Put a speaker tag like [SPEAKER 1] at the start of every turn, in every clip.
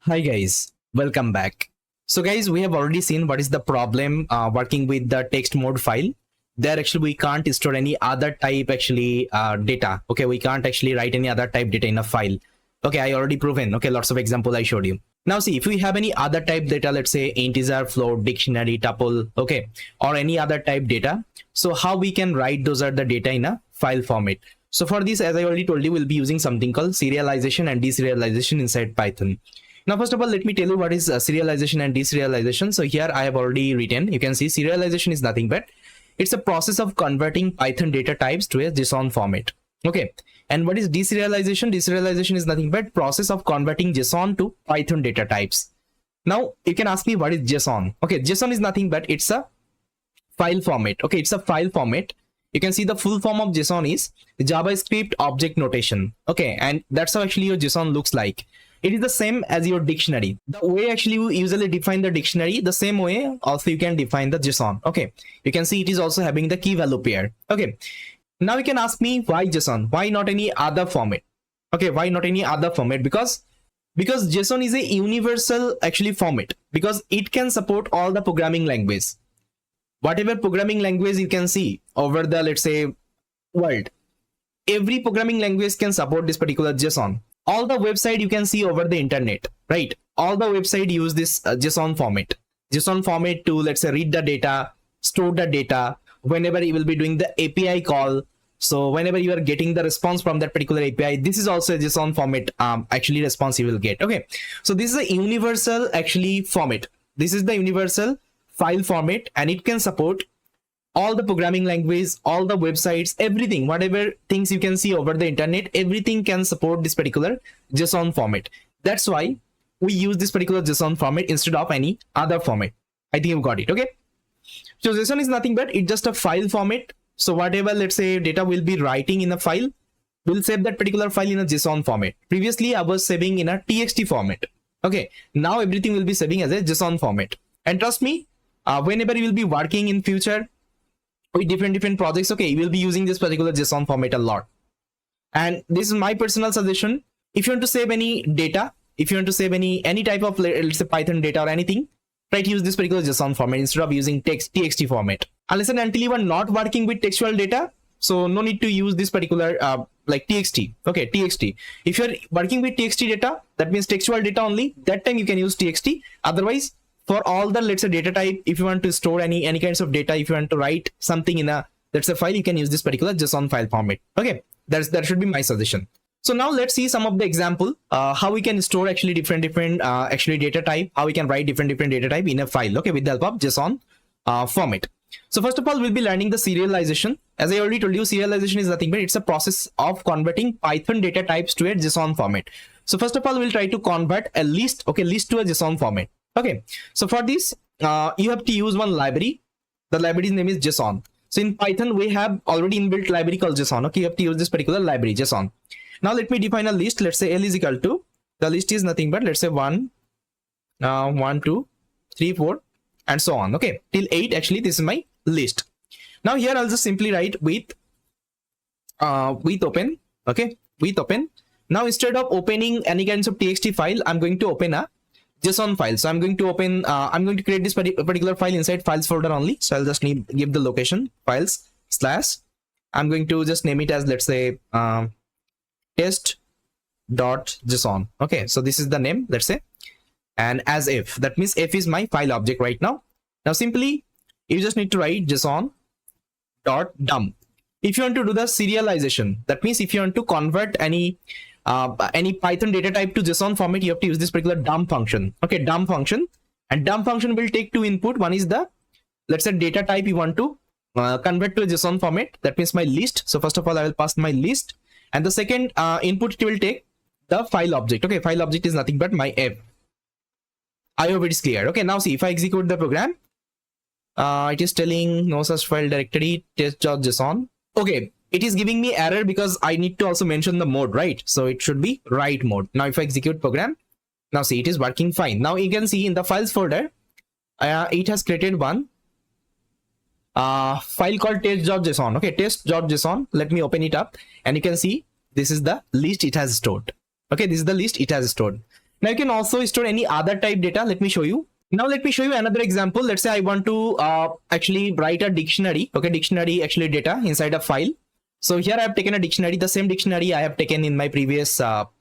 [SPEAKER 1] Hi guys, welcome back. So guys, we have already seen what is the problem working with the text mode file. There actually we can't store any other type data. Okay, we can't actually write any other type data in a file. Okay, I already proven. Okay, lots of example I showed you. Now see, if we have any other type data, let's say integer, float, dictionary, tuple, okay, or any other type data. So how we can write those are the data in a file format. So for this, as I already told you, we'll be using something called serialization and deserialization inside Python. Now, first of all, let me tell you what is serialization and deserialization. So here I have already written, you can see serialization is nothing but it's a process of converting Python data types to a JSON format. Okay. And what is deserialization? Deserialization is nothing but process of converting JSON to Python data types. Now you can ask me what is JSON? Okay. JSON is nothing but it's a file format. Okay. It's a file format. You can see the full form of JSON is JavaScript object notation. Okay. And that's how actually your JSON looks like. It is the same as your dictionary. The way actually you usually define the dictionary, the same way also you can define the JSON. Okay, you can see it is also having the key value pair. Okay, now you can ask me why JSON? Why not any other format? Okay, why not any other format? Because JSON is a universal actually format, because it can support all the programming language. Whatever programming language you can see over the, let's say, world, every programming language can support this particular JSON. All the website you can see over the internet, right? All the website use this JSON format to, let's say, read the data, store the data, whenever you will be doing the API call. So whenever you are getting the response from that particular API, this is also a JSON format actually response you will get. Okay, so this is a universal actually format. This is the universal file format, and it can support all the programming language, all the websites, everything, whatever things you can see over the internet, everything can support this particular JSON format. That's why we use this particular JSON format instead of any other format. I think you got it. Okay. So JSON is nothing but it's just a file format. So whatever, let's say, data will be writing in a file, we'll save that particular file in a JSON format. Previously, I was saving in a TXT format. Okay. Now everything will be saving as a JSON format. And trust me, whenever you will be working in future with different projects, okay, you will be using this particular JSON format a lot. And this is my personal suggestion. If you want to save any data, if you want to save any type of, let's say, Python data or anything, try to use this particular JSON format instead of using TXT format. Unless and until you are not working with textual data, so no need to use this particular like TXT. Okay, TXT. If you are working with TXT data, that means textual data only, that time you can use TXT. Otherwise, for all the, let's say, data type, if you want to store any kinds of data, if you want to write something in a, let's say, file, you can use this particular JSON file format. Okay, that should be my suggestion. So now let's see some of the example how we can store actually different actually data type, how we can write different data type in a file. Okay, with the help of JSON format. So first of all, we'll be learning the serialization. As I already told you, serialization is nothing but it's a process of converting Python data types to a JSON format. So first of all, we'll try to convert a list, okay, list to a JSON format. Okay, so for this, you have to use one library. The library's name is JSON. So in Python, we have already inbuilt library called JSON. Okay, you have to use this particular library, JSON. Now let me define a list. Let's say L is equal to, the list is nothing but, let's say 1, 2, 3, 4, and so on. Okay, till 8, actually, this is my list. Now here I'll just simply write with open. Okay, with open. Now instead of opening any kinds of TXT file, I'm going to open a JSON file. So I'm going to open, I'm going to create this particular file inside files folder only. So I'll just give the location files / I'm going to just name it as, let's say, test.json. Okay, so this is the name, let's say, and as if, that means f is my file object right now. Now simply you just need to write json.dump. If you want to do the serialization, that means if you want to convert any Python data type to JSON format, you have to use this particular dump function. Okay, dump function, and dump function will take two input. One is the, let's say, data type you want to convert to a JSON format. That means my list. So first of all, I will pass my list, and the second input it will take the file object. Okay, file object is nothing but my f. I hope it is clear. Okay, now see, if I execute the program, it is telling no such file directory test.json. Okay, it is giving me error because I need to also mention the mode, right? So it should be write mode. Now if I execute program, now see, it is working fine. Now you can see in the files folder, it has created one file called test.json. Okay, test.json. Let me open it up, and you can see this is the list it has stored. Okay, this is the list it has stored. Now you can also store any other type data. Let me show you. Now let me show you another example. Let's say I want to actually write a dictionary. Okay, dictionary actually data inside a file. So here I have taken a dictionary, the same dictionary I have taken in my previous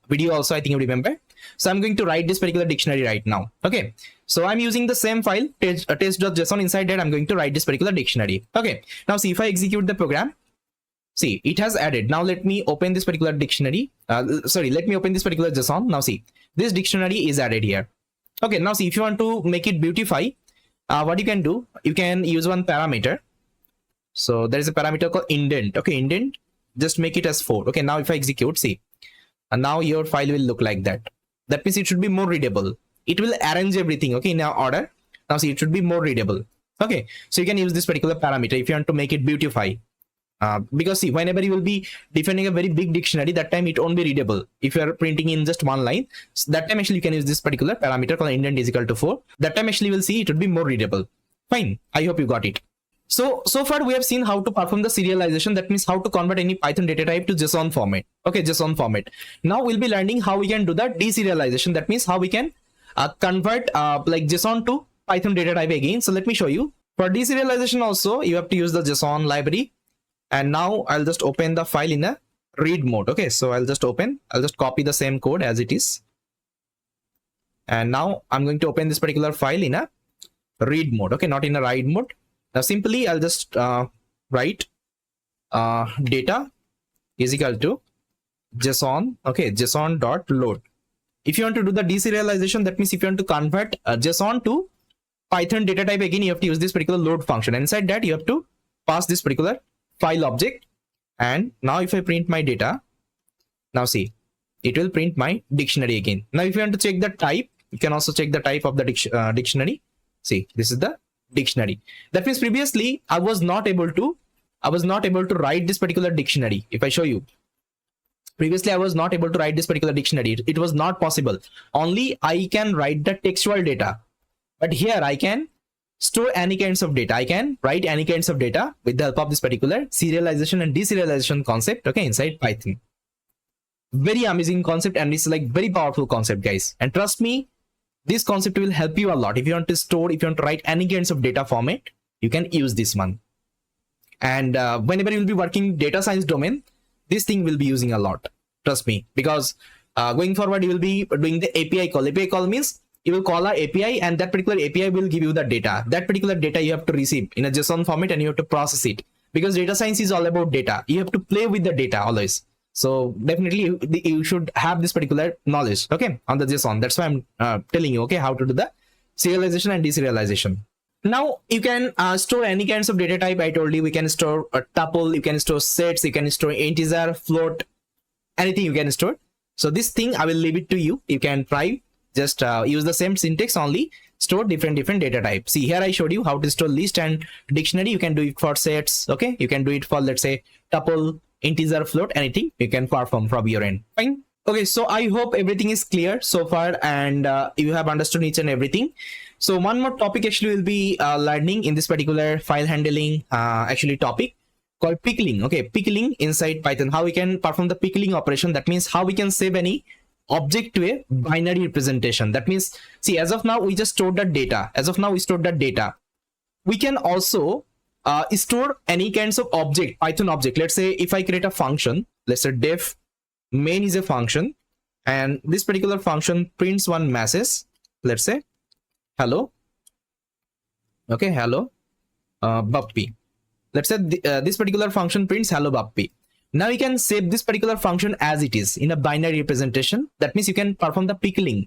[SPEAKER 1] video also, I think you remember. So I'm going to write this particular dictionary right now. Okay, so I'm using the same file, test.json. Inside that I'm going to write this particular dictionary. Okay, now see if I execute the program, see it has added. Now let me open this particular dictionary. Let me open this particular JSON. Now see, this dictionary is added here. Okay, now see if you want to make it beautify, what you can do, you can use one parameter. So there is a parameter called indent. Okay, indent, just make it as 4. Okay, now if I execute, see, and now your file will look like that. That means it should be more readable. It will arrange everything, okay, in our order. Now see, it should be more readable. Okay, so you can use this particular parameter if you want to make it beautify. Because see, whenever you will be defining a very big dictionary, that time it won't be readable. If you are printing in just one line, so that time actually you can use this particular parameter called indent is equal to 4. That time actually you will see it would be more readable. Fine, I hope you got it. So far we have seen how to perform the serialization. That means how to convert any Python data type to JSON format. Okay, JSON format. Now we'll be learning how we can do the deserialization. That means how we can convert like JSON to Python data type again. So let me show you. For deserialization also, you have to use the JSON library. And now I'll just open the file in a read mode. Okay, so I'll just copy the same code as it is. And now I'm going to open this particular file in a read mode. Okay, not in a write mode. Now simply I'll just write data is equal to JSON. Okay, JSON.load. If you want to do the deserialization, that means if you want to convert JSON to Python data type again, you have to use this particular load function. Inside that you have to pass this particular file object. And now if I print my data, now see, it will print my dictionary again. Now if you want to check the type, you can also check the type of the dictionary. See, this is the dictionary. That means previously I was not able to write this particular dictionary. If I show you, previously I was not able to write this particular dictionary. It was not possible. Only I can write the textual data, but here I can store any kinds of data. I can write any kinds of data with the help of this particular serialization and deserialization concept. Okay, inside Python. Very amazing concept, and it's like very powerful concept, guys. And trust me, this concept will help you a lot. If you want to store, if you want to write any kinds of data format, you can use this one. And whenever you will be working data science domain, this thing will be using a lot. Trust me, because going forward, you will be doing the API call. API call means you will call our API, and that particular API will give you the data. That particular data you have to receive in a JSON format, and you have to process it. Because data science is all about data. You have to play with the data always. So definitely you should have this particular knowledge, okay, on the JSON. That's why I'm telling you, okay, how to do the serialization and deserialization. Now you can store any kinds of data type. I told you we can store a tuple, you can store sets, you can store integer, float, anything you can store. So this thing I will leave it to you. You can try, just use the same syntax, only store different data types. See, here I showed you how to store list and dictionary. You can do it for sets, okay, you can do it for, let's say, tuple, integer, float, anything you can perform from your end. Fine. Okay, so I hope everything is clear so far, and you have understood each and everything. So one more topic actually will be learning in this particular file handling actually topic called pickling. Okay, pickling inside Python, how we can perform the pickling operation. That means how we can save any object to a binary representation. That means, see, as of now we just stored that data. As of now we stored that data. We can also store any kinds of object, Python object. Let's say if I create a function, let's say def main is a function, and this particular function prints one message, let's say hello. Okay, hello Buppy. Let's say this particular function prints hello Buppy. Now you can save this particular function as it is in a binary representation. That means you can perform the pickling.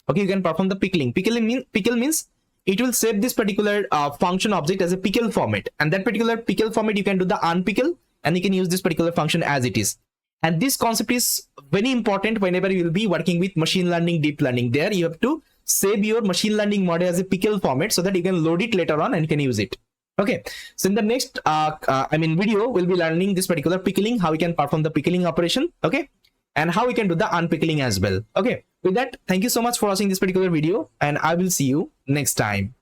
[SPEAKER 1] Okay, you can perform the pickling. Pickle means it will save this particular function object as a pickle format, and that particular pickle format you can do the unpickle, and you can use this particular function as it is. And this concept is very important whenever you will be working with machine learning, deep learning. There you have to save your machine learning model as a pickle format so that you can load it later on and you can use it. Okay, so in the next video we'll be learning this particular pickling, how we can perform the pickling operation, okay, and how we can do the unpickling as well. Okay, with that, thank you so much for watching this particular video, and I will see you next time.